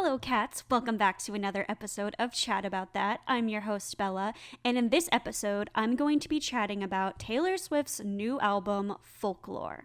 Hello, cats. Welcome back to another episode of Chat About That. I'm your host, Bella, and in this episode, I'm going to be chatting about Taylor Swift's new album, Folklore.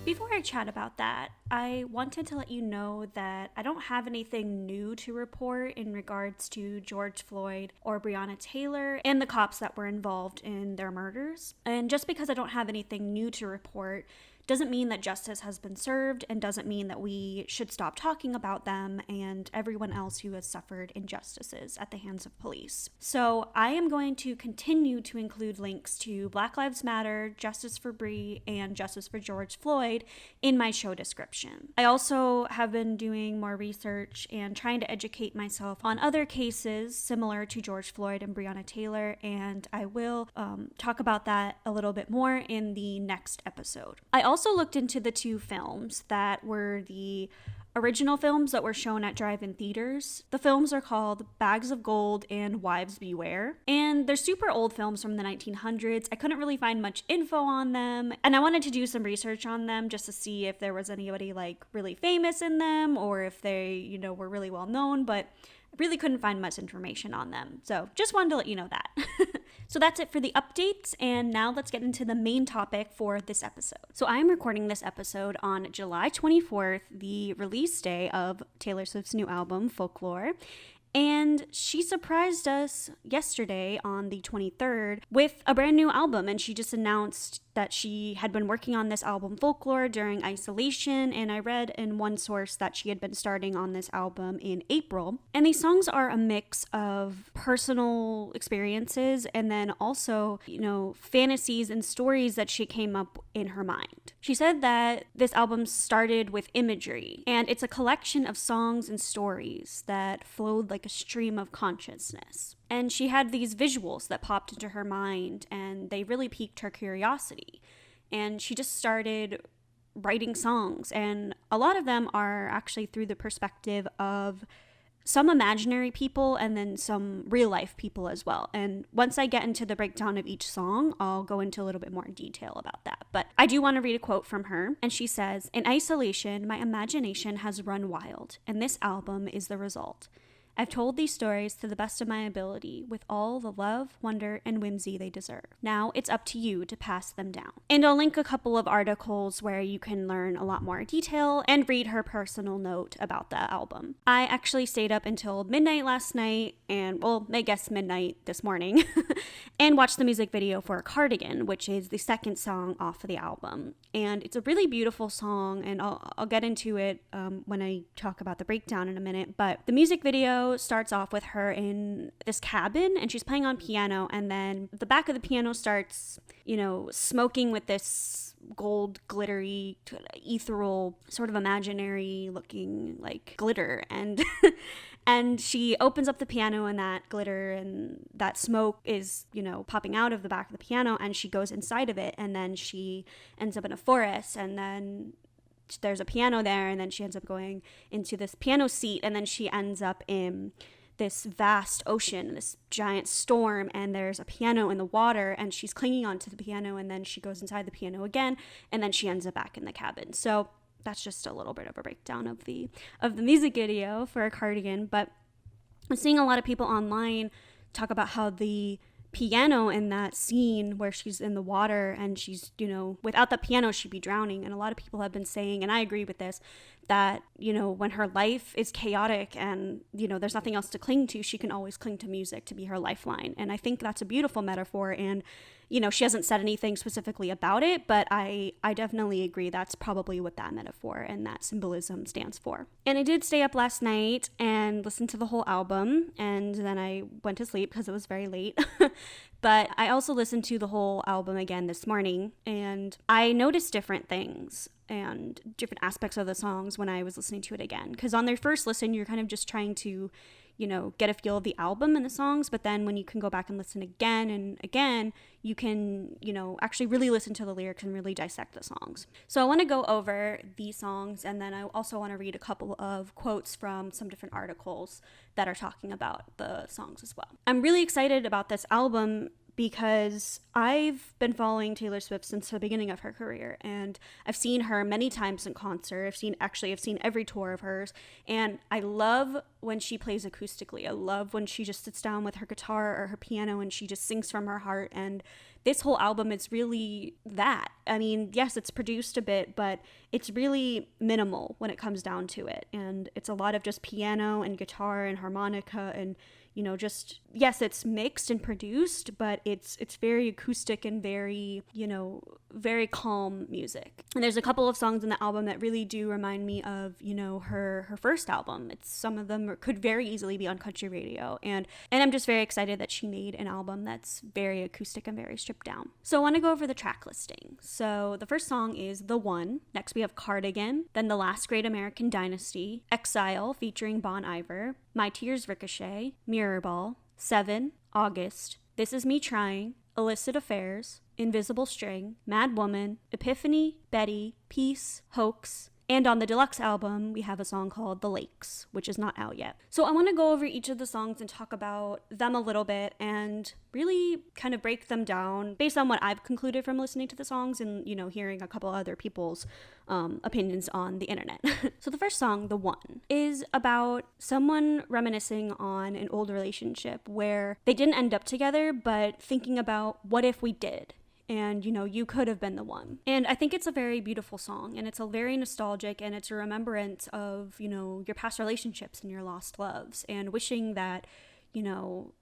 Before I chat about that, I wanted to let you know that I don't have anything new to report in regards to George Floyd or Breonna Taylor and the cops that were involved in their murders. And just because I don't have anything new to report doesn't mean that justice has been served and doesn't mean that we should stop talking about them and everyone else who has suffered injustices at the hands of police. So I am going to continue to include links to Black Lives Matter, Justice for Bree, and Justice for George Floyd in my show description. I also have been doing more research and trying to educate myself on other cases similar to George Floyd and Breonna Taylor, and I will talk about that a little bit more in the next episode. I also looked into the two films that were the original films that were shown at drive-in theaters. The films are called Bags of Gold and Wives Beware, and they're super old films from the 1900s. I couldn't really find much info on them, and I wanted to do some research on them just to see if there was anybody like really famous in them or if they, were really well known, but I really couldn't find much information on them. So just wanted to let you know that. So that's it for the updates, and now let's get into the main topic for this episode. So I'm recording this episode on July 24th, the release day of Taylor Swift's new album, Folklore. And she surprised us yesterday on the 23rd with a brand new album, and she just announced that she had been working on this album Folklore during isolation, and I read in one source that she had been starting on this album in April. And these songs are a mix of personal experiences and then also, fantasies and stories that she came up in her mind. She said that this album started with imagery, and it's a collection of songs and stories that flowed like a stream of consciousness. And she had these visuals that popped into her mind, and they really piqued her curiosity. And she just started writing songs, and a lot of them are actually through the perspective of some imaginary people and then some real life people as well. And once I get into the breakdown of each song, I'll go into a little bit more detail about that. But I do want to read a quote from her, and she says, "In isolation, my imagination has run wild, and this album is the result. I've told these stories to the best of my ability with all the love, wonder, and whimsy they deserve. Now it's up to you to pass them down." And I'll link a couple of articles where you can learn a lot more detail and read her personal note about the album. I actually stayed up until midnight last night I guess midnight this morning and watched the music video for Cardigan, which is the second song off of the album. And it's a really beautiful song, and I'll get into it when I talk about the breakdown in a minute. But the music video starts off with her in this cabin, and she's playing on piano, and then the back of the piano starts, smoking with this gold, glittery, ethereal, sort of imaginary looking like glitter, and and she opens up the piano, and that glitter and that smoke is, popping out of the back of the piano, and she goes inside of it, and then she ends up in a forest, and then there's a piano there, and then she ends up going into this piano seat, and then she ends up in this vast ocean, this giant storm, and there's a piano in the water, and she's clinging onto the piano, and then she goes inside the piano again, and then she ends up back in the cabin. So that's just a little bit of a breakdown of the music video for a Cardigan. But I'm seeing a lot of people online talk about how the piano in that scene where she's in the water and she's, without the piano, she'd be drowning. And a lot of people have been saying, and I agree with this, that, when her life is chaotic and, there's nothing else to cling to, she can always cling to music to be her lifeline. And I think that's a beautiful metaphor. And, she hasn't said anything specifically about it, but I definitely agree that's probably what that metaphor and that symbolism stands for. And I did stay up last night and listen to the whole album, and then I went to sleep because it was very late. But I also listened to the whole album again this morning, and I noticed different things and different aspects of the songs when I was listening to it again. Because on their first listen, you're kind of just trying to, get a feel of the album and the songs. But then when you can go back and listen again and again, you can, actually really listen to the lyrics and really dissect the songs. So I want to go over these songs, and then I also want to read a couple of quotes from some different articles that are talking about the songs as well. I'm really excited about this album because I've been following Taylor Swift since the beginning of her career, and I've seen her many times in concert. I've seen every tour of hers, and I love when she plays acoustically. I love when she just sits down with her guitar or her piano and she just sings from her heart, and this whole album is really that. I mean, yes, it's produced a bit, but it's really minimal when it comes down to it, and it's a lot of just piano and guitar and harmonica and just, yes, it's mixed and produced, but it's very acoustic and very, very calm music. And there's a couple of songs in the album that really do remind me of, her first album. Some of them could very easily be on country radio. And I'm just very excited that she made an album that's very acoustic and very stripped down. So I want to go over the track listing. So the first song is The One. Next we have Cardigan, then The Last Great American Dynasty, Exile featuring Bon Iver, My Tears Ricochet, Mirrorball, 7, August, This Is Me Trying, Illicit Affairs, Invisible String, Mad Woman, Epiphany, Betty, Peace, Hoax, and on the deluxe album, we have a song called The Lakes, which is not out yet. So I want to go over each of the songs and talk about them a little bit and really kind of break them down based on what I've concluded from listening to the songs and, hearing a couple other people's opinions on the internet. So the first song, The One, is about someone reminiscing on an old relationship where they didn't end up together, but thinking about what if we did? And, you could have been the one. And I think it's a very beautiful song, and it's a very nostalgic, and it's a remembrance of, your past relationships and your lost loves, and wishing that,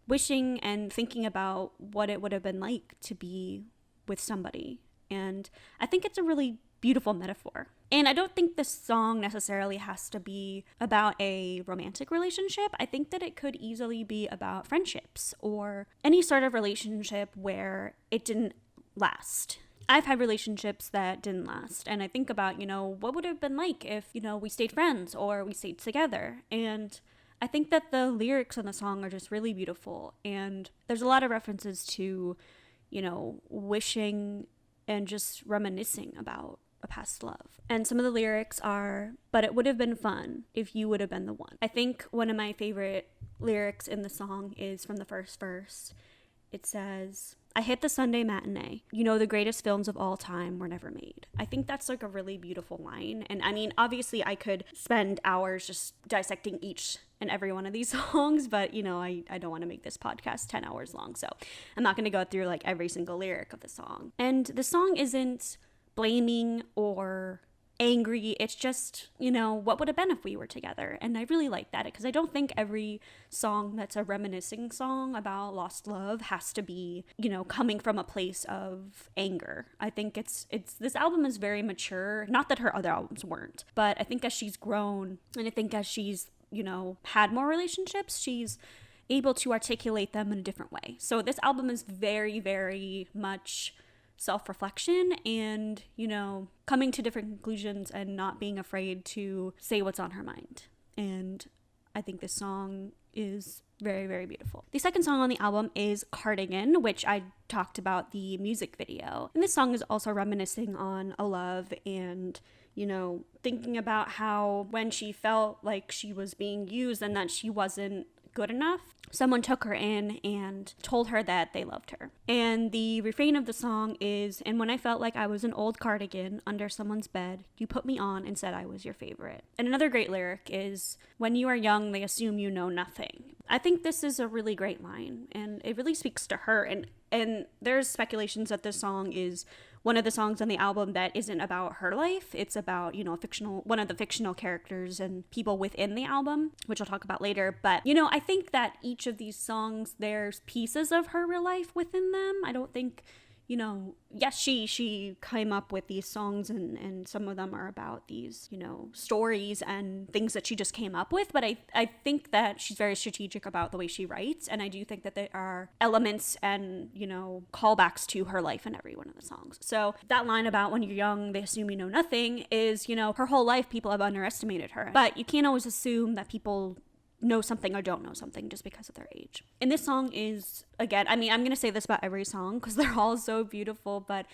wishing and thinking about what it would have been like to be with somebody. And I think it's a really beautiful metaphor. And I don't think this song necessarily has to be about a romantic relationship. I think that it could easily be about friendships or any sort of relationship where it didn't last. I've had relationships that didn't last, and I think about, what would it have been like if, we stayed friends or we stayed together. And I think that the lyrics in the song are just really beautiful, and there's a lot of references to, wishing and just reminiscing about a past love. And some of the lyrics are, but it would have been fun if you would have been the one. I think one of my favorite lyrics in the song is from the first verse. It says, I hit the Sunday matinee. The greatest films of all time were never made. I think that's like a really beautiful line. And I mean, obviously I could spend hours just dissecting each and every one of these songs, but I don't want to make this podcast 10 hours long. So I'm not going to go through like every single lyric of the song. And the song isn't blaming or angry. It's just, what would have been if we were together. And I really like that because I don't think every song that's a reminiscing song about lost love has to be, coming from a place of anger. I think it's this album is very mature. Not that her other albums weren't, but I think as she's grown and I think as she's, had more relationships, she's able to articulate them in a different way. So this album is very, very much self-reflection and, coming to different conclusions and not being afraid to say what's on her mind. And I think this song is very, very beautiful. The second song on the album is Cardigan, which I talked about the music video. And this song is also reminiscing on a love and, thinking about how when she felt like she was being used and that she wasn't good enough, someone took her in and told her that they loved her. And the refrain of the song is, and when I felt like I was an old cardigan under someone's bed, you put me on and said I was your favorite. And another great lyric is, when you are young, they assume you know nothing. I think this is a really great line, and it really speaks to her. And there's speculations that this song is one of the songs on the album that isn't about her life. It's about, one of the fictional characters and people within the album, which I'll talk about later. But, I think that each of these songs, there's pieces of her real life within them. I don't think, yes, she came up with these songs and some of them are about these, stories and things that she just came up with. But I think that she's very strategic about the way she writes. And I do think that there are elements and, callbacks to her life in every one of the songs. So that line about when you're young, they assume you know nothing is, her whole life people have underestimated her. But you can't always assume that people know something or don't know something just because of their age. And this song is, again, I'm going to say this about every song because they're all so beautiful, but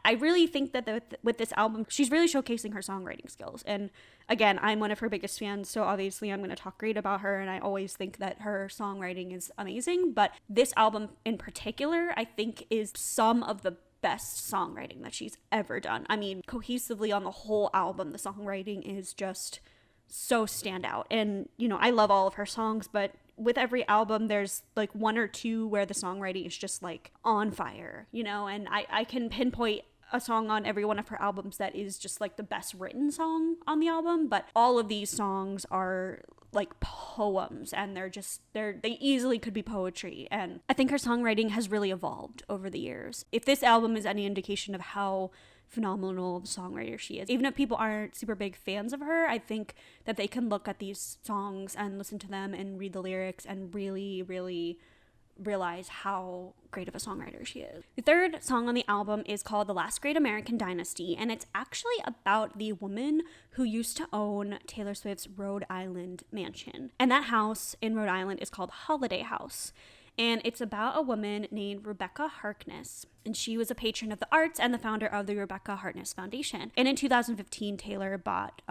I really think that with this album, she's really showcasing her songwriting skills. And again, I'm one of her biggest fans, so obviously I'm going to talk great about her, and I always think that her songwriting is amazing. But this album in particular, I think, is some of the best songwriting that she's ever done. I mean, cohesively on the whole album, the songwriting is just so standout. And, you know, I love all of her songs, but with every album, there's like one or two where the songwriting is just like on fire, you know, and I can pinpoint a song on every one of her albums that is just like the best written song on the album, but all of these songs are like poems, and they easily could be poetry. And I think her songwriting has really evolved over the years. If this album is any indication of how phenomenal songwriter she is, even if people aren't super big fans of her, I think that they can look at these songs and listen to them and read the lyrics and really, really realize how great of a songwriter she is. The third song on the album is called The Last Great American Dynasty, and it's actually about the woman who used to own Taylor Swift's Rhode Island mansion. And that house in Rhode Island is called Holiday House. And it's about a woman named Rebecca Harkness. And she was a patron of the arts and the founder of the Rebecca Harkness Foundation. And in 2015, Taylor bought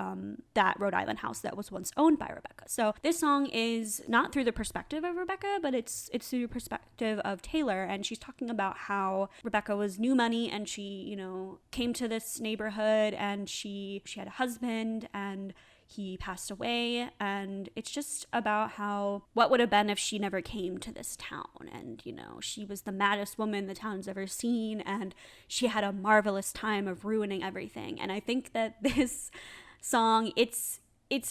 that Rhode Island house that was once owned by Rebecca. So this song is not through the perspective of Rebecca, but it's through the perspective of Taylor. And she's talking about how Rebecca was new money, and she, you know, came to this neighborhood, and she had a husband, and he passed away, and it's just about how what would have been if she never came to this town. And, you know, she was the maddest woman the town's ever seen, and she had a marvelous time of ruining everything. And I think that this song, it's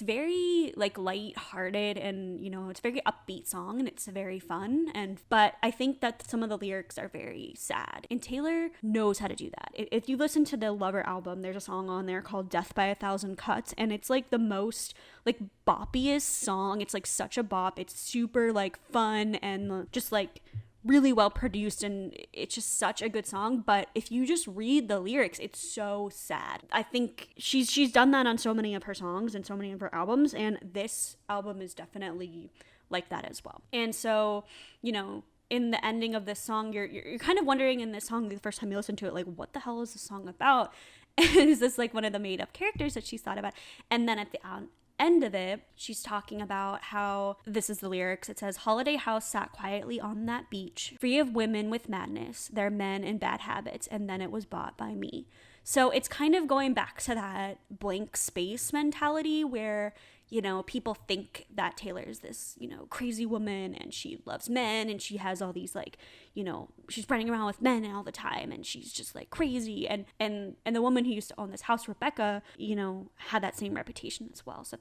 very like light-hearted, and, you know, it's a very upbeat song, and it's very fun, but I think that some of the lyrics are very sad, and Taylor knows how to do that. If you listen to the Lover album, there's a song on there called Death by a Thousand Cuts, and it's like the most like boppiest song. It's like such a bop. It's super like fun and just like really well produced, and it's just such a good song. But if you just read the lyrics, it's so sad. I think she's done that on so many of her songs and so many of her albums, and this album is definitely like that as well. And so, you know, in the ending of this song, you're kind of wondering in this song the first time you listen to it, like, what the hell is this song about? And is this like one of the made up characters that she's thought about? And then at the end of it, she's talking about how, this is the lyrics, it says, "Holiday House sat quietly on that beach, free of women with madness, their men and bad habits, and then it was bought by me." So it's kind of going back to that blank space mentality where, you know, people think that Taylor is this, you know, crazy woman, and she loves men, and she has all these, like, you know, she's running around with men all the time, and she's just like crazy. And the woman who used to own this house, Rebecca, you know, had that same reputation as well. So I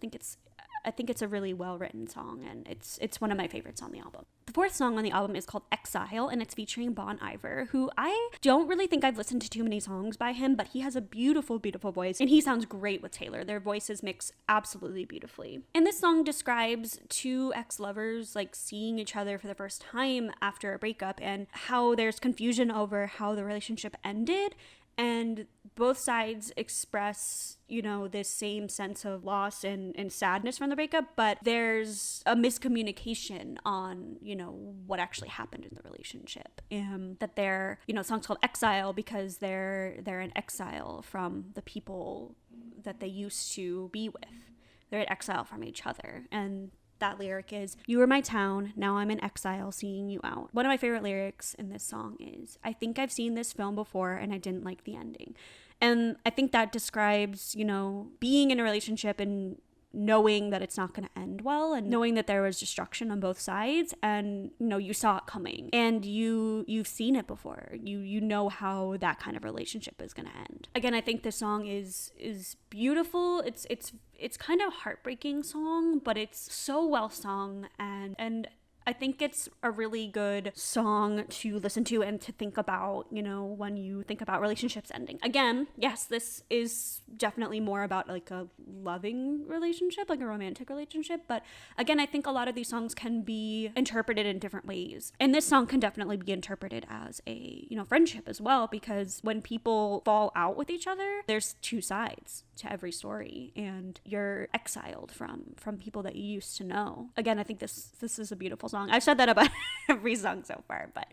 think it's a really well-written song, and it's one of my favorites on the album. The fourth song on the album is called Exile, and it's featuring Bon Iver, who I don't really think I've listened to too many songs by him, but he has a beautiful, beautiful voice, and he sounds great with Taylor. Their voices mix absolutely beautifully. And this song describes two ex-lovers, like, seeing each other for the first time after a breakup, and how there's confusion over how the relationship ended, and both sides express, you know, this same sense of loss and sadness from the breakup, but there's a miscommunication on, you know, what actually happened in the relationship. That they're, you know, the song's called Exile because they're in exile from the people that they used to be with. They're in exile from each other. And that lyric is, "You were my town, now I'm in exile seeing you out." One of my favorite lyrics in this song is, "I think I've seen this film before and I didn't like the ending." And I think that describes, you know, being in a relationship and knowing that it's not going to end well, and knowing that there was destruction on both sides, and, you know, you saw it coming, and you've seen it before. You know how that kind of relationship is going to end. Again, I think this song is beautiful. It's kind of a heartbreaking song, but it's so well sung, and I think it's a really good song to listen to and to think about, you know, when you think about relationships ending. Again, yes, this is definitely more about like a loving relationship, like a romantic relationship. But again, I think a lot of these songs can be interpreted in different ways. And this song can definitely be interpreted as a, you know, friendship as well, because when people fall out with each other, there's two sides to every story, and you're exiled from people that you used to know. Again, I think this is a beautiful song. I've said that about every song so far, but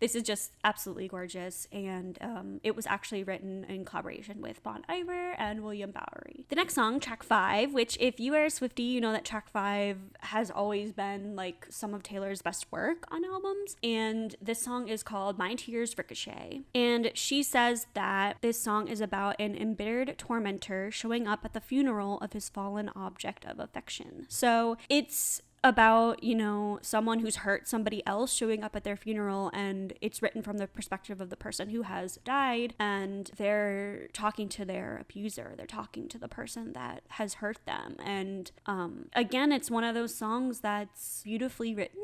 this is just absolutely gorgeous, and it was actually written in collaboration with Bon Iver and William Bowery. The next song, track 5, which if you are a Swiftie, you know that track 5 has always been like some of Taylor's best work on albums, and this song is called My Tears Ricochet, and she says that this song is about an embittered tormentor showing up at the funeral of his fallen object of affection. So it's about, you know, someone who's hurt somebody else showing up at their funeral, and it's written from the perspective of the person who has died, and they're talking to their abuser, they're talking to the person that has hurt them. And again, it's one of those songs that's beautifully written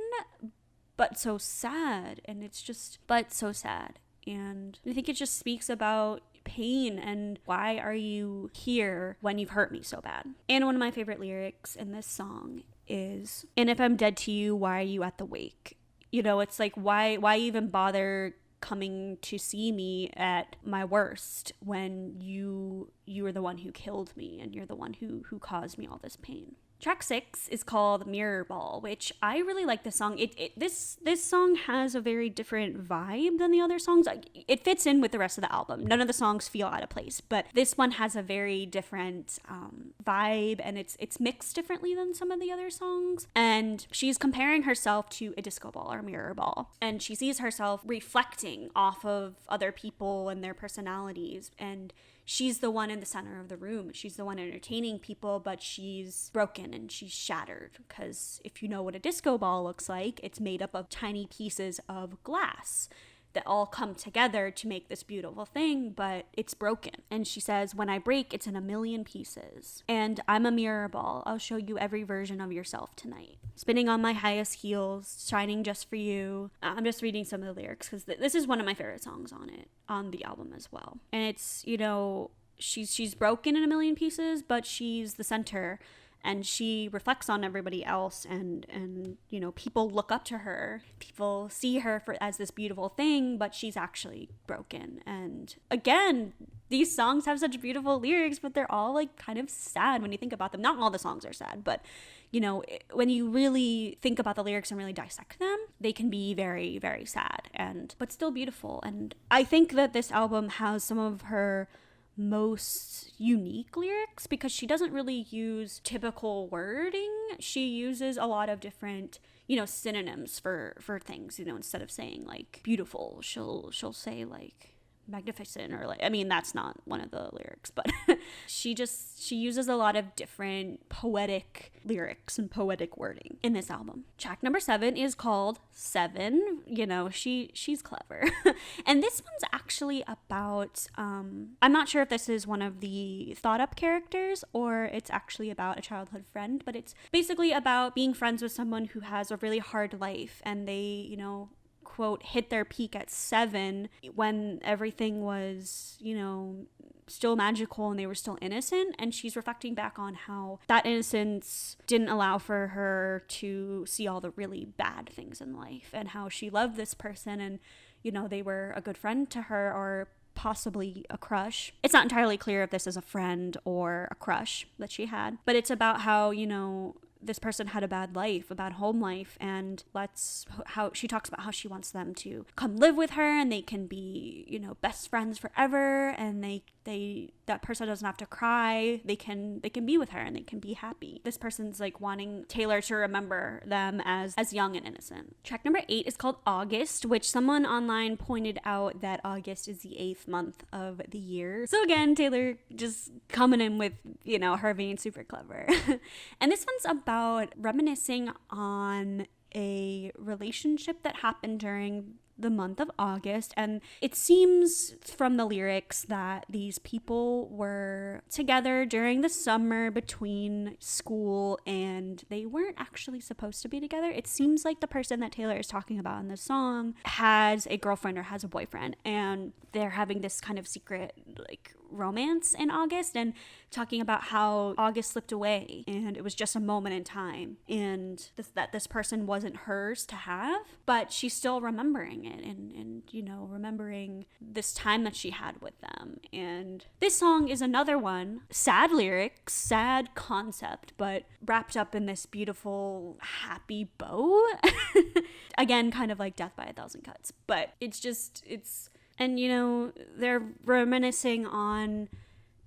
but so sad, and it's just but so sad. And I think it just speaks about pain and why are you here when you've hurt me so bad. And one of my favorite lyrics in this song is, and if I'm dead to you, why are you at the wake? You know, it's like, why even bother coming to see me at my worst when you are the one who killed me, and you're the one who caused me all this pain. Track 6 is called Mirror Ball, which I really like this song. This song has a very different vibe than the other songs. It fits in with the rest of the album. None of the songs feel out of place, but this one has a very different vibe, and it's mixed differently than some of the other songs. And she's comparing herself to a disco ball or mirror ball, and she sees herself reflecting off of other people and their personalities, and she's the one in the center of the room. She's the one entertaining people, but she's broken and she's shattered. Because if you know what a disco ball looks like, it's made up of tiny pieces of glass that all come together to make this beautiful thing, but it's broken. And she says, when I break, it's in a million pieces. And I'm a mirror ball. I'll show you every version of yourself tonight. Spinning on my highest heels, shining just for you. I'm just reading some of the lyrics because this is one of my favorite songs on the album as well. And it's, you know, she's broken in a million pieces, but she's the center. And she reflects on everybody else, and you know, people look up to her. People see her as this beautiful thing, but she's actually broken. And again, these songs have such beautiful lyrics, but they're all like kind of sad when you think about them. Not all the songs are sad, but you know, when you really think about the lyrics and really dissect them, they can be very, very sad but still beautiful. And I think that this album has some of her most unique lyrics because she doesn't really use typical wording. She uses a lot of different, you know, synonyms for things. You know, instead of saying like beautiful, she'll say like magnificent, or like, I mean, that's not one of the lyrics, but she uses a lot of different poetic lyrics and poetic wording in this album. Track number 7 is called Seven. You know, she's clever. And this one's actually about I'm not sure if this is one of the thought up characters or it's actually about a childhood friend, but it's basically about being friends with someone who has a really hard life, and they, you know, quote, hit their peak at 7 when everything was, you know, still magical and they were still innocent. And she's reflecting back on how that innocence didn't allow for her to see all the really bad things in life, and how she loved this person, and, you know, they were a good friend to her, or possibly a crush. It's not entirely clear if this is a friend or a crush that she had, but it's about how, you know, this person had a bad life, a bad home life, and how she talks about how she wants them to come live with her, and they can be, you know, best friends forever, and that person doesn't have to cry. They can be with her and they can be happy. This person's like wanting Taylor to remember them as young and innocent. Track number 8 is called August, which someone online pointed out that August is the 8th month of the year. So again, Taylor just coming in with, you know, her being super clever. And this one's about reminiscing on a relationship that happened during the month of August, and it seems from the lyrics that these people were together during the summer between school, and they weren't actually supposed to be together. It seems like the person that Taylor is talking about in the song has a girlfriend or has a boyfriend, and they're having this kind of secret like romance in August, and talking about how August slipped away and it was just a moment in time, and that this person wasn't hers to have, but she's still remembering, it and remembering this time that she had with them. And this song is another one, sad lyrics, sad concept, but wrapped up in this beautiful happy bow. Again, kind of like Death by a Thousand Cuts, but they're reminiscing on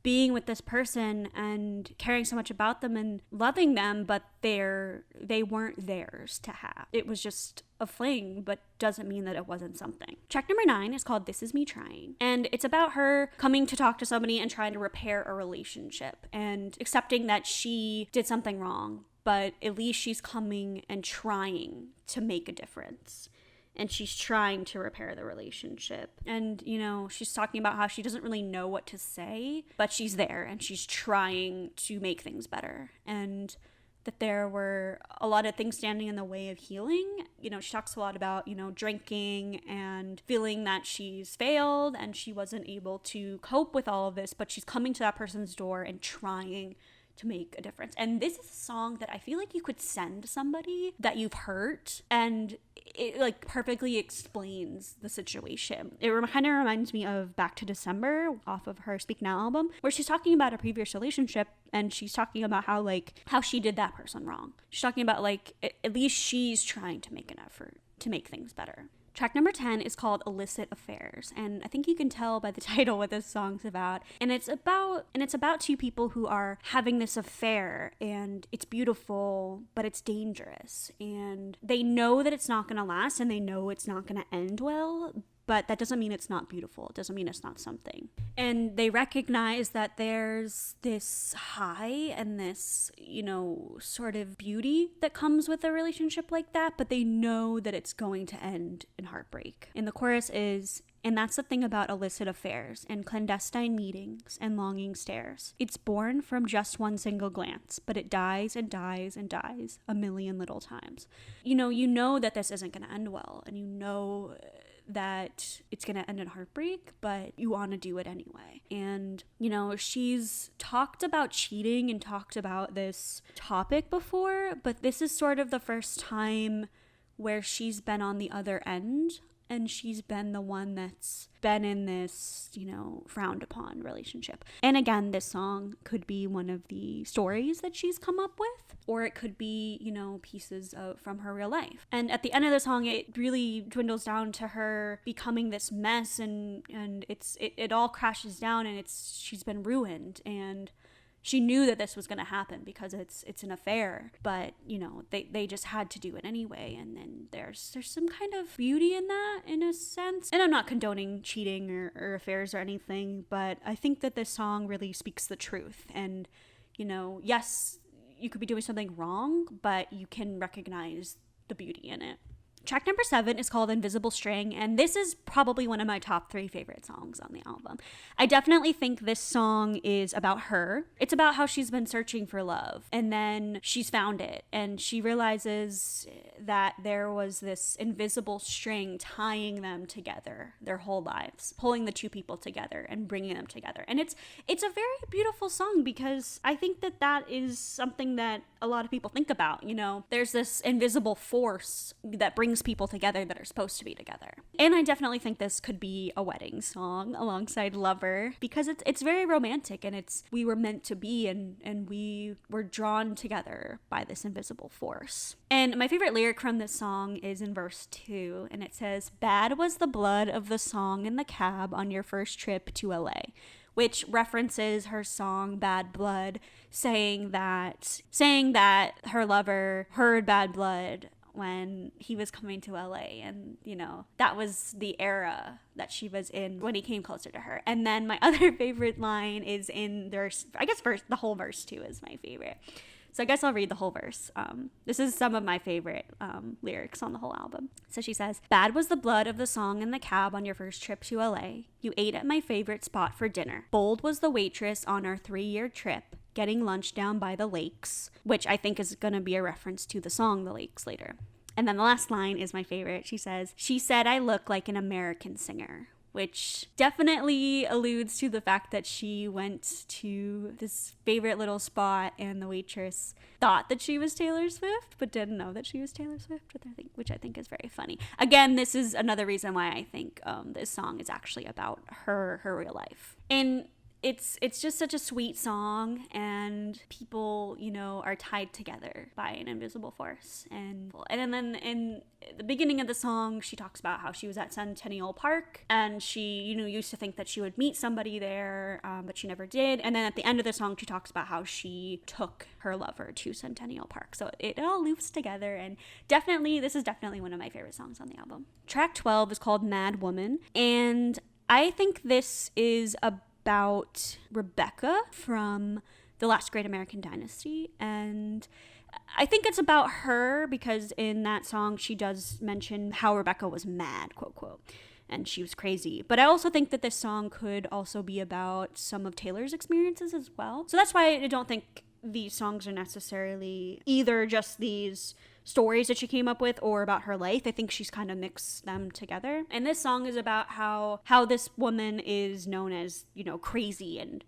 being with this person and caring so much about them and loving them, but they weren't theirs to have. It was just a fling, but doesn't mean that it wasn't something. Track number 9 is called This Is Me Trying, and it's about her coming to talk to somebody and trying to repair a relationship and accepting that she did something wrong, but at least she's coming and trying to make a difference. And she's trying to repair the relationship. And, she's talking about how she doesn't really know what to say, but she's there and she's trying to make things better. And that there were a lot of things standing in the way of healing. She talks a lot about, drinking and feeling that she's failed and she wasn't able to cope with all of this, but she's coming to that person's door and trying to make a difference. And this is a song that I feel like you could send somebody that you've hurt, and it like perfectly explains the situation. It kind of reminds me of Back to December off of her Speak Now album, where she's talking about a previous relationship and she's talking about how she did that person wrong. She's talking about at least she's trying to make an effort to make things better. Track number 10 is called Illicit Affairs, and I think you can tell by the title what this song's about. And it's about two people who are having this affair, and it's beautiful, but it's dangerous. And they know that it's not going to last, and they know it's not going to end well, but that doesn't mean it's not beautiful. It doesn't mean it's not something. And they recognize that there's this high and this, sort of beauty that comes with a relationship like that, but they know that it's going to end in heartbreak. And the chorus is, and that's the thing about illicit affairs and clandestine meetings and longing stares. It's born from just one single glance, but it dies and dies and dies a million little times. You know that this isn't going to end well, and that it's going to end in heartbreak, but you want to do it anyway. And, she's talked about cheating and talked about this topic before, but this is sort of the first time where she's been on the other end, and she's been the one that's been in this, frowned upon relationship. And again, this song could be one of the stories that she's come up with, or it could be, pieces from her real life. And at the end of the song, it really dwindles down to her becoming this mess, and it all crashes down, and she's been ruined, and she knew that this was going to happen because it's an affair, but they just had to do it anyway. And then there's some kind of beauty in that, in a sense. And I'm not condoning cheating or affairs or anything, but I think that this song really speaks the truth. And yes, you could be doing something wrong, but you can recognize the beauty in it. Track number 7 is called Invisible String, and this is probably one of my top 3 favorite songs on the album. I definitely think this song is about her. It's about how she's been searching for love, and then she's found it, and she realizes that there was this invisible string tying them together their whole lives, pulling the two people together and bringing them together. And it's a very beautiful song, because I think that is something that a lot of people think about. There's this invisible force that brings people together that are supposed to be together. And I definitely think this could be a wedding song alongside Lover, because it's very romantic, and we were meant to be, and we were drawn together by this invisible force. And my favorite lyric from this song is in verse 2, and it says, "Bad was the blood of the song in the cab on your first trip to LA," which references her song Bad Blood, saying that her lover heard Bad Blood when he was coming to LA, and that was the era that she was in when he came closer to her. And then my other favorite line is in the whole verse too is my favorite, so I guess I'll read the whole verse. This is some of my favorite lyrics on the whole album. So she says, "Bad was the blood of the song in the cab on your first trip to LA. You ate at my favorite spot for dinner. Bold was the waitress on our 3-year trip, getting lunch down by the lakes," which I think is going to be a reference to the song The Lakes later. And then the last line is my favorite. She says, "She said I look like an American singer," which definitely alludes to the fact that she went to this favorite little spot and the waitress thought that she was Taylor Swift, but didn't know that she was Taylor Swift, which I think is very funny. Again, this is another reason why I think this song is actually about her real life. And it's just such a sweet song, and people, are tied together by an invisible force. And then in the beginning of the song, she talks about how she was at Centennial Park, and she, used to think that she would meet somebody there, but she never did. And then at the end of the song, she talks about how she took her lover to Centennial Park. So it all loops together, and this is definitely one of my favorite songs on the album. Track 12 is called Mad Woman, and I think this is about Rebecca from The Last Great American Dynasty. And I think it's about her because in that song she does mention how Rebecca was mad, quote, quote, and she was crazy. But I also think that this song could also be about some of Taylor's experiences as well. So that's why I don't think these songs are necessarily either just these stories that she came up with or about her life. I think she's kind of mixed them together. And this song is about how this woman is known as, crazy and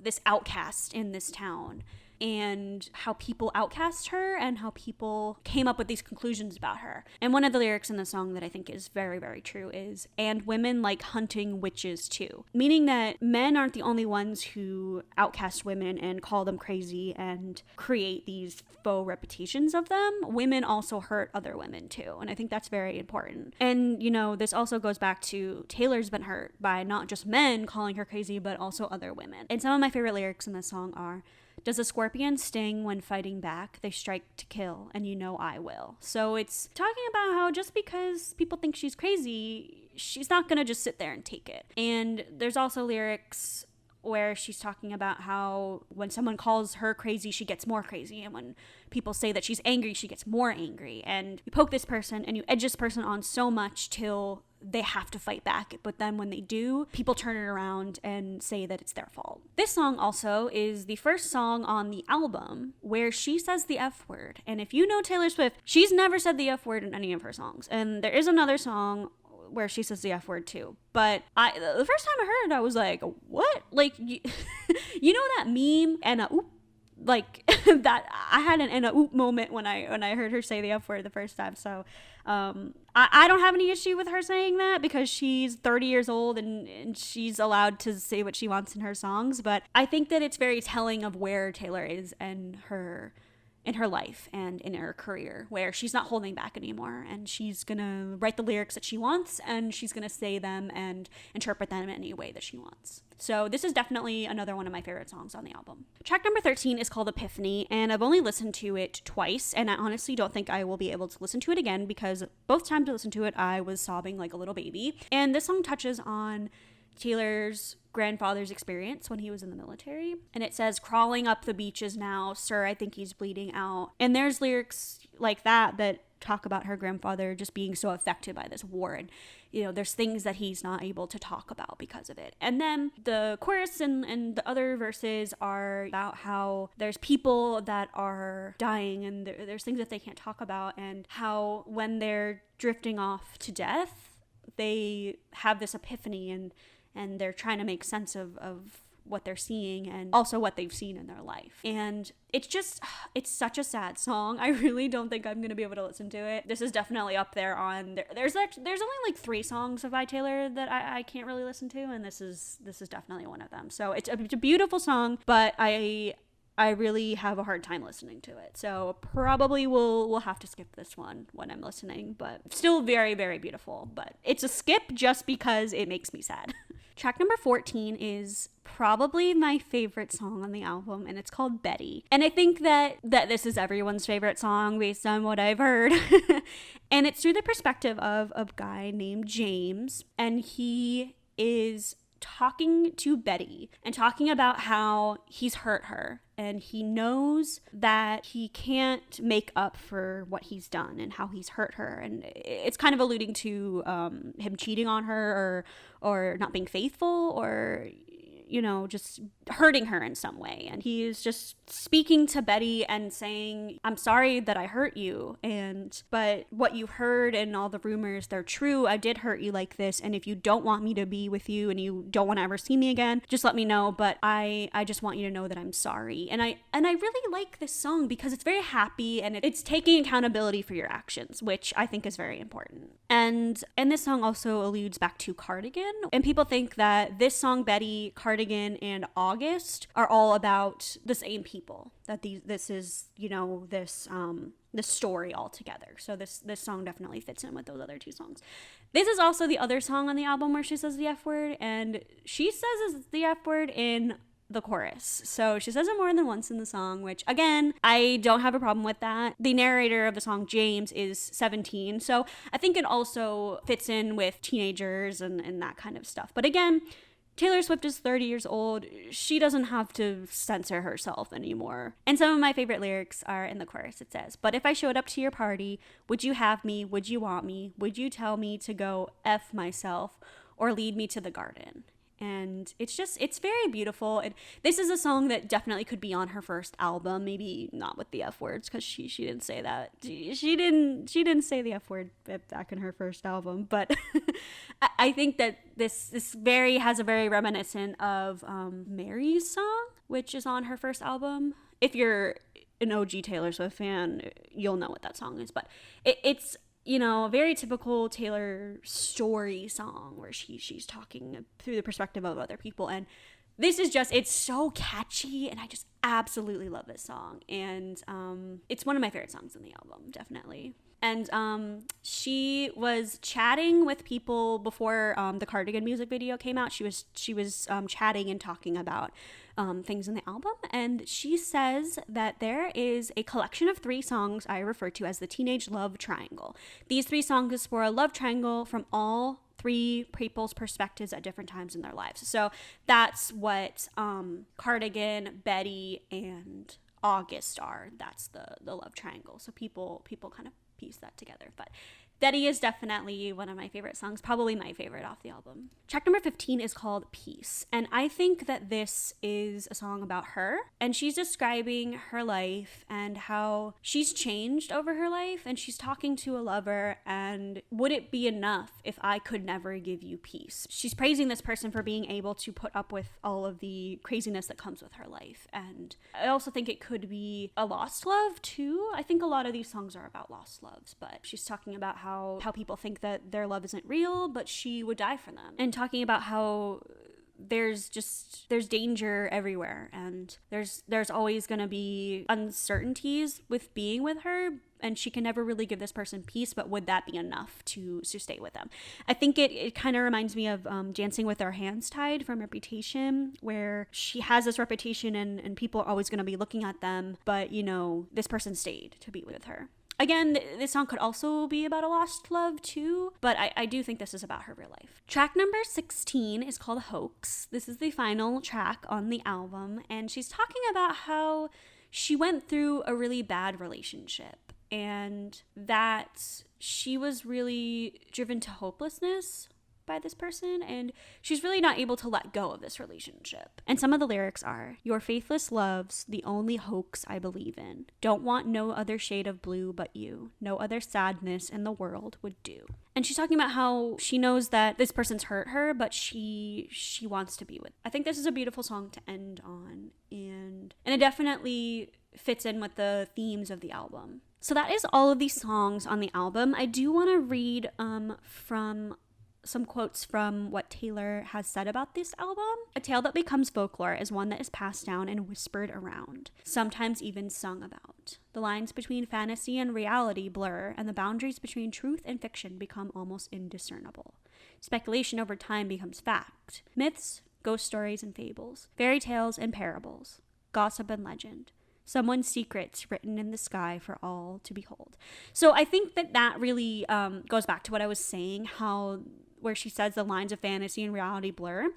this outcast in this town, and how people outcast her and how people came up with these conclusions about her. And one of the lyrics in the song that I think is very, very true is, "And women like hunting witches too," meaning that men aren't the only ones who outcast women and call them crazy and create these faux reputations of them. Women also hurt other women too, and I think that's very important. And this also goes back to Taylor's been hurt by not just men calling her crazy, but also other women. And some of my favorite lyrics in this song are, "Does a scorpion sting when fighting back? They strike to kill, and I will." So it's talking about how just because people think she's crazy, she's not gonna just sit there and take it. And there's also lyrics where she's talking about how when someone calls her crazy, she gets more crazy. And when people say that she's angry, she gets more angry. And you poke this person and you edge this person on so much till they have to fight back. But then when they do, people turn it around and say that it's their fault. This song also is the first song on the album where she says the F word. And if you know Taylor Swift, she's never said the F word in any of her songs. And there is another song where she says the F word too. But the first time I heard it, I was like, what? Like, you know that meme, and a oop? Like, that I had an oop moment when I heard her say the F word the first time. So I don't have any issue with her saying that because she's 30 years old and she's allowed to say what she wants in her songs. But I think that it's very telling of where Taylor is in her life and in her career, where she's not holding back anymore, and she's gonna write the lyrics that she wants, and she's gonna say them and interpret them in any way that she wants. So this is definitely another one of my favorite songs on the album. Track number 13 is called Epiphany, and I've only listened to it twice, and I honestly don't think I will be able to listen to it again because both times I listened to it, I was sobbing like a little baby. And this song touches on Taylor's grandfather's experience when he was in the military. And it says, "Crawling up the beaches now, sir, I think he's bleeding out." And there's lyrics like that talk about her grandfather just being so affected by this war. And, there's things that he's not able to talk about because of it. And then the chorus and the other verses are about how there's people that are dying and there's things that they can't talk about, and how when they're drifting off to death, they have this epiphany and they're trying to make sense of what they're seeing and also what they've seen in their life. And it's such a sad song. I really don't think I'm going to be able to listen to it. This is definitely up there on, there's only like 3 songs by Taylor that I can't really listen to, and this is definitely one of them. So it's a beautiful song, but I really have a hard time listening to it. So probably we'll have to skip this one when I'm listening, but still very, very beautiful. But it's a skip just because it makes me sad. Track number 14 is probably my favorite song on the album, and it's called Betty. And I think that this is everyone's favorite song based on what I've heard. And it's through the perspective of a guy named James, and he is talking to Betty and talking about how he's hurt her and he knows that he can't make up for what he's done and how he's hurt her. And it's kind of alluding to him cheating on her or not being faithful, or just hurting her in some way. And he is just speaking to Betty and saying, I'm sorry that I hurt you. But what you heard and all the rumors, they're true. I did hurt you like this. And if you don't want me to be with you and you don't want to ever see me again, just let me know. But I just want you to know that I'm sorry. And I really like this song because it's very happy and it's taking accountability for your actions, which I think is very important. And this song also alludes back to Cardigan. And people think that this song, Betty, Cardigan, and August are all about the same people. That this is, this story all together. So this song definitely fits in with those other two songs. This is also the other song on the album where she says the F word, and she says the F word in the chorus. So she says it more than once in the song, which again, I don't have a problem with that. The narrator of the song, James, is 17. So I think it also fits in with teenagers and that kind of stuff. But again, Taylor Swift is 30 years old. She doesn't have to censor herself anymore. And some of my favorite lyrics are in the chorus. It says, "But if I showed up to your party, would you have me? Would you want me? Would you tell me to go F myself or lead me to the garden?" And it's very beautiful. And this is a song that definitely could be on her first album, maybe not with the F words, because she didn't say that. She didn't say the F word back in her first album. But I think that this has a very reminiscent of Mary's song, which is on her first album. If you're an OG Taylor Swift fan, you'll know what that song is. But it's a very typical Taylor story song where she's talking through the perspective of other people. And this is it's so catchy, and I just absolutely love this song. And it's one of my favorite songs in the album, definitely. And she was chatting with people before the Cardigan music video came out. She was chatting and talking about things in the album, and she says that there is a collection of 3 songs I refer to as the Teenage Love Triangle. These 3 songs explore a love triangle from all 3 people's perspectives at different times in their lives. So that's what Cardigan, Betty, and August are. That's the love triangle. So people kind of piece that together. But Betty is definitely one of my favorite songs, probably my favorite off the album. Track number 15 is called Peace, and I think that this is a song about her, and she's describing her life and how she's changed over her life, and she's talking to a lover, and would it be enough if I could never give you peace? She's praising this person for being able to put up with all of the craziness that comes with her life, and I also think it could be a lost love too. I think a lot of these songs are about lost loves, but she's talking about how people think that their love isn't real, but she would die for them, and talking about how there's danger everywhere, and there's always going to be uncertainties with being with her, and she can never really give this person peace, but would that be enough to stay with them? I think it kind of reminds me of Dancing with Our Hands Tied from Reputation, where she has this reputation and people are always going to be looking at them, but this person stayed to be with her. Again, this song could also be about a lost love too, but I do think this is about her real life. Track number 16 is called Hoax. This is the final track on the album, and she's talking about how she went through a really bad relationship and that she was really driven to hopelessness by this person, and she's really not able to let go of this relationship. And some of the lyrics are, "Your faithless love's the only hoax I believe in. Don't want no other shade of blue but you. No other sadness in the world would do." And she's talking about how she knows that this person's hurt her, but she wants to be with. I think this is a beautiful song to end on, and it definitely fits in with the themes of the album. So that is all of these songs on the album. I do want to read from some quotes from what Taylor has said about this album. "A tale that becomes folklore is one that is passed down and whispered around, sometimes even sung about. The lines between fantasy and reality blur, and the boundaries between truth and fiction become almost indiscernible. Speculation over time becomes fact. Myths, ghost stories and fables, fairy tales and parables, gossip and legend. Someone's secrets written in the sky for all to behold." So I think that really goes back to what I was saying, where she says the lines of fantasy and reality blur,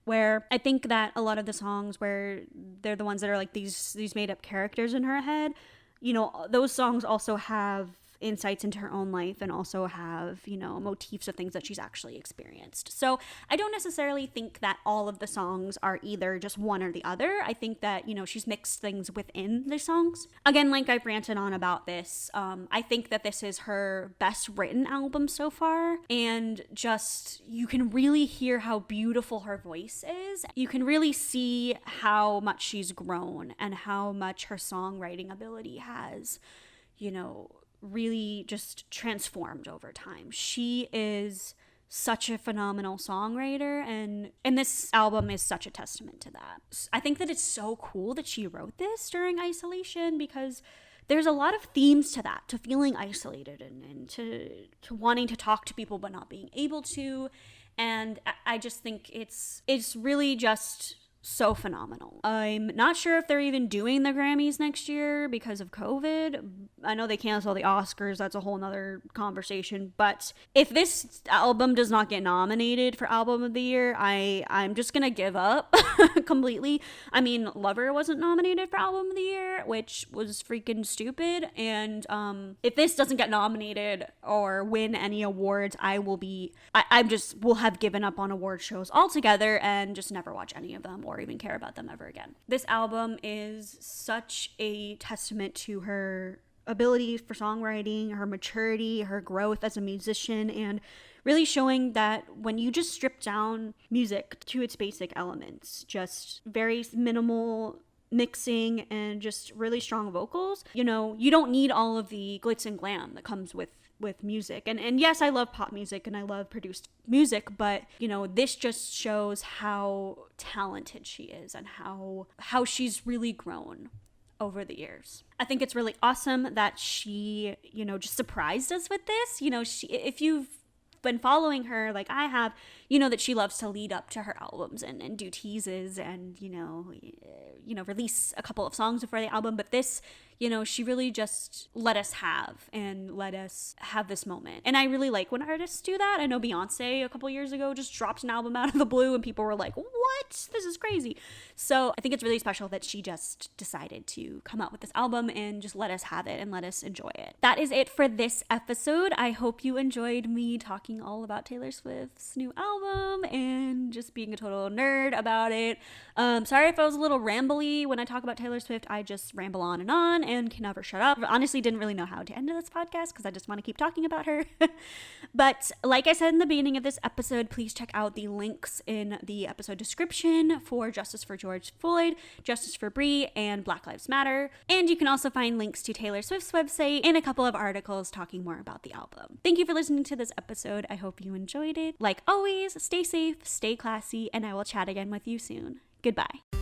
where I think that a lot of the songs where they're the ones that are like these made up characters in her head, those songs also have insights into her own life and also have, you know, motifs of things that she's actually experienced. So I don't necessarily think that all of the songs are either just one or the other. I think that, you know, she's mixed things within the songs. Again, like I've ranted on about this, I think that this is her best written album so far, and just you can really hear how beautiful her voice is. You can really see how much she's grown and how much her songwriting ability has, you know, really just transformed over time. She is such a phenomenal songwriter, and this album is such a testament to that. I think that it's so cool that she wrote this during isolation, because there's a lot of themes to that, to feeling isolated and to wanting to talk to people but not being able to. And I just think it's really just so phenomenal. I'm not sure if they're even doing the Grammys next year because of COVID. I know they cancel the Oscars. That's a whole nother conversation. But if this album does not get nominated for Album of the Year, I'm just gonna give up completely. I mean, Lover wasn't nominated for Album of the Year, which was freaking stupid. And if this doesn't get nominated or win any awards, I will have given up on award shows altogether and just never watch any of them or even care about them ever again. This album is such a testament to her ability for songwriting, her maturity, her growth as a musician, and really showing that when you just strip down music to its basic elements, just very minimal mixing and just really strong vocals, you know, you don't need all of the glitz and glam that comes with music. And yes, I love pop music and I love produced music, but you know, this just shows how talented she is and how she's really grown over the years. I think it's really awesome that she, you know, just surprised us with this. You know, if you've been following her like I have, you know that she loves to lead up to her albums and do teases and, you know, release a couple of songs before the album. But this, you know, she really just let us have this moment. And I really like when artists do that. I know Beyonce a couple years ago just dropped an album out of the blue and people were like, what? This is crazy. So I think it's really special that she just decided to come out with this album and just let us have it and let us enjoy it. That is it for this episode. I hope you enjoyed me talking all about Taylor Swift's new album and just being a total nerd about it. Sorry if I was a little rambly when I talk about Taylor Swift. I just ramble on and can never shut up. I honestly didn't really know how to end this podcast because I just want to keep talking about her. But like I said in the beginning of this episode, please check out the links in the episode description for Justice for George Floyd, Justice for Bree, and Black Lives Matter. And you can also find links to Taylor Swift's website and a couple of articles talking more about the album. Thank you for listening to this episode. I hope you enjoyed it. Like always, stay safe, stay classy, and I will chat again with you soon. Goodbye.